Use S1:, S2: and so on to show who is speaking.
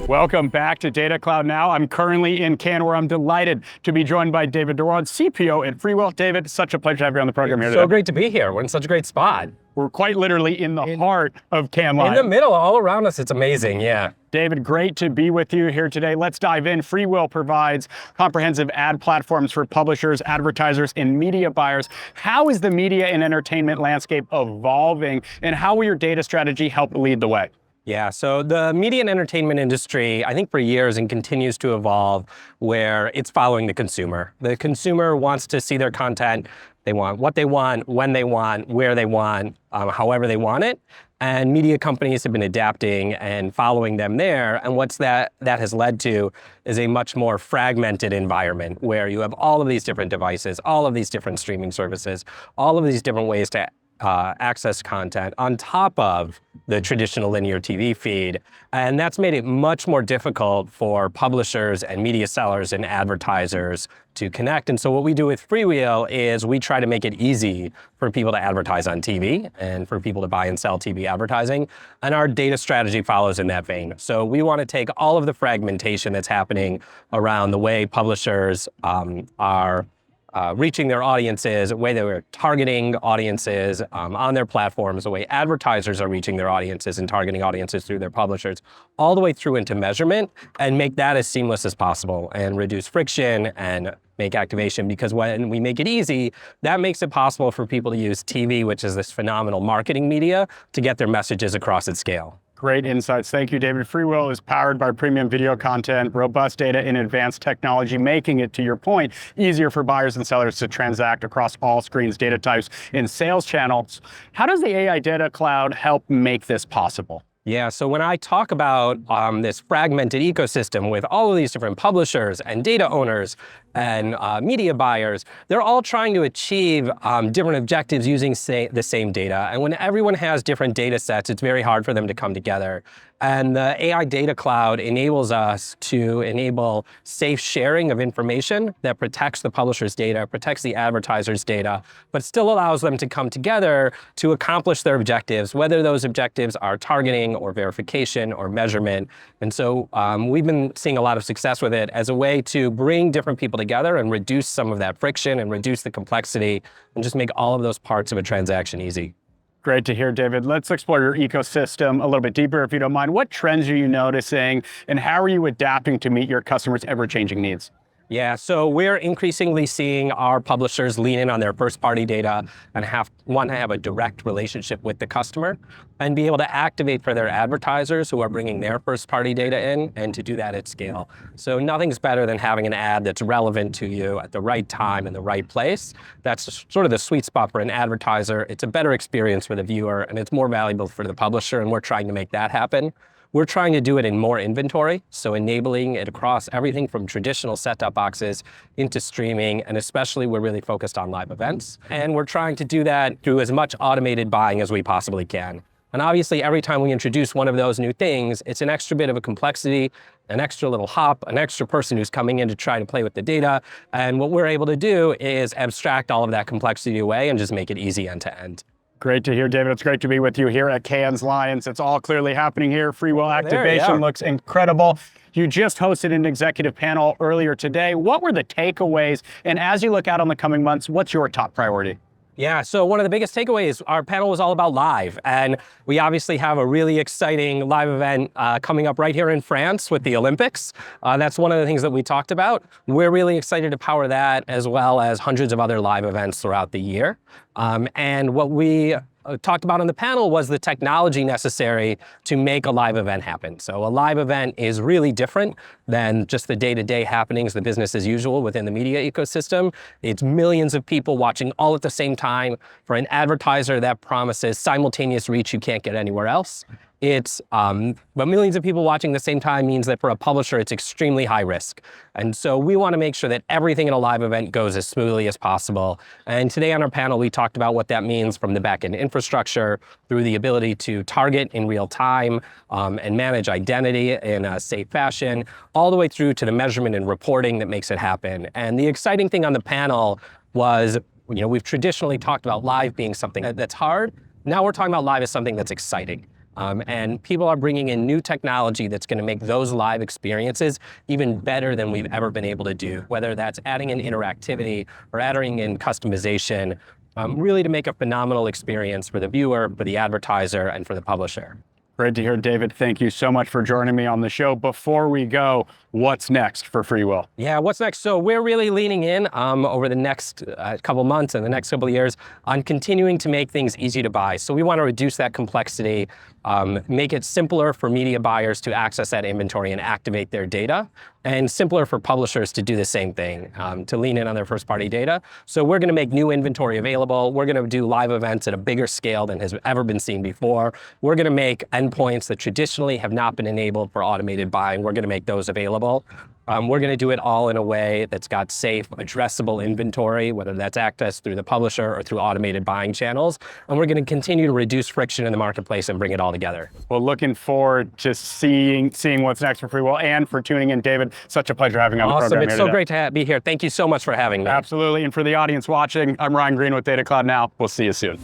S1: Welcome back to Data Cloud Now. I'm currently in Cannes, where I'm delighted to be joined by David Dworin, CPO at FreeWheel. David, such a pleasure to have you on the program here today.
S2: So great to be here. We're in such a great spot.
S1: We're quite literally in the heart of Cannes Lions.
S2: In the middle, all around us. It's amazing, yeah.
S1: David, great to be with you here today. Let's dive in. FreeWheel provides comprehensive ad platforms for publishers, advertisers, and media buyers. How is the media and entertainment landscape evolving, and how will your data strategy help lead the way?
S2: Yeah, so the media and entertainment industry, I think for years and continues to evolve where it's following the consumer. The consumer wants to see their content. They want what they want, when they want, where they want, however they want it. And media companies have been adapting and following them there. And what's that has led to is a much more fragmented environment where you have all of these different devices, all of these different streaming services, all of these different ways to access content on top of the traditional linear TV feed. And that's made it much more difficult for publishers and media sellers and advertisers to connect. And so what we do with FreeWheel is we try to make it easy for people to advertise on TV and for people to buy and sell TV advertising. And our data strategy follows in that vein. So we want to take all of the fragmentation that's happening around the way publishers are reaching their audiences, the way they were targeting audiences on their platforms, the way advertisers are reaching their audiences and targeting audiences through their publishers, all the way through into measurement, and make that as seamless as possible and reduce friction and make activation. Because when we make it easy, that makes it possible for people to use TV, which is this phenomenal marketing media, to get their messages across at scale.
S1: Great insights. Thank you, David. FreeWheel is powered by premium video content, robust data, and advanced technology, making it, to your point, easier for buyers and sellers to transact across all screens, data types, and sales channels. How does the AI Data Cloud help make this possible?
S2: Yeah, so when I talk about this fragmented ecosystem with all of these different publishers and data owners and media buyers, they're all trying to achieve different objectives using the same data. And when everyone has different data sets, it's very hard for them to come together. And the AI Data Cloud enables us to enable safe sharing of information that protects the publisher's data, protects the advertiser's data, but still allows them to come together to accomplish their objectives, whether those objectives are targeting or verification or measurement. And so we've been seeing a lot of success with it as a way to bring different people together and reduce some of that friction and reduce the complexity and just make all of those parts of a transaction easy.
S1: Great to hear, David. Let's explore your ecosystem a little bit deeper, if you don't mind. What trends are you noticing, and how are you adapting to meet your customers' ever-changing needs?
S2: Yeah, so we're increasingly seeing our publishers lean in on their first-party data and want to have a direct relationship with the customer and be able to activate for their advertisers who are bringing their first-party data in, and to do that at scale. So nothing's better than having an ad that's relevant to you at the right time and the right place. That's sort of the sweet spot for an advertiser. It's a better experience for the viewer, and it's more valuable for the publisher, and we're trying to make that happen. We're trying to do it in more inventory, so enabling it across everything from traditional set-top boxes into streaming, and especially we're really focused on live events. And we're trying to do that through as much automated buying as we possibly can. And obviously, every time we introduce one of those new things, it's an extra bit of a complexity, an extra little hop, an extra person who's coming in to try to play with the data. And what we're able to do is abstract all of that complexity away and just make it easy end to end.
S1: Great to hear, David. It's great to be with you here at Cannes Lions. It's all clearly happening here. FreeWheel activation looks incredible. You just hosted an executive panel earlier today. What were the takeaways? And as you look out on the coming months, what's your top priority?
S2: Yeah, so one of the biggest takeaways, our panel was all about live. And we obviously have a really exciting live event coming up right here in France with the Olympics. That's one of the things that we talked about. We're really excited to power that, as well as hundreds of other live events throughout the year. And what we talked about on the panel was the technology necessary to make a live event happen. So a live event is really different than just the day-to-day happenings, the business as usual within the media ecosystem. It's millions of people watching all at the same time. For an advertiser, that promises simultaneous reach you can't get anywhere else. But millions of people watching at the same time means that for a publisher, it's extremely high risk. And so we want to make sure that everything in a live event goes as smoothly as possible. And today on our panel, we talked about what that means from the back-end infrastructure through the ability to target in real time and manage identity in a safe fashion, all the way through to the measurement and reporting that makes it happen. And the exciting thing on the panel was, we've traditionally talked about live being something that's hard. Now we're talking about live as something that's exciting. And people are bringing in new technology that's going to make those live experiences even better than we've ever been able to do, whether that's adding in interactivity or adding in customization, really to make a phenomenal experience for the viewer, for the advertiser, and for the publisher.
S1: Great to hear, David. Thank you so much for joining me on the show. Before we go, what's next for FreeWheel?
S2: Yeah, what's next? So we're really leaning in over the next couple months and the next couple of years on continuing to make things easy to buy. So we want to reduce that complexity, make it simpler for media buyers to access that inventory and activate their data, and simpler for publishers to do the same thing, to lean in on their first-party data. So we're going to make new inventory available. We're going to do live events at a bigger scale than has ever been seen before. We're going to make endpoints that traditionally have not been enabled for automated buying. We're going to make those available. We're going to do it all in a way that's got safe, addressable inventory, whether that's accessed through the publisher or through automated buying channels. And we're going to continue to reduce friction in the marketplace and bring it all together.
S1: Well, looking forward to seeing what's next for FreeWheel and for tuning in, David. Such a pleasure having you on the program.
S2: Awesome. It's so great to be here. Thank you so much for having me.
S1: Absolutely. And for the audience watching, I'm Ryan Green with Data Cloud Now. We'll see you soon.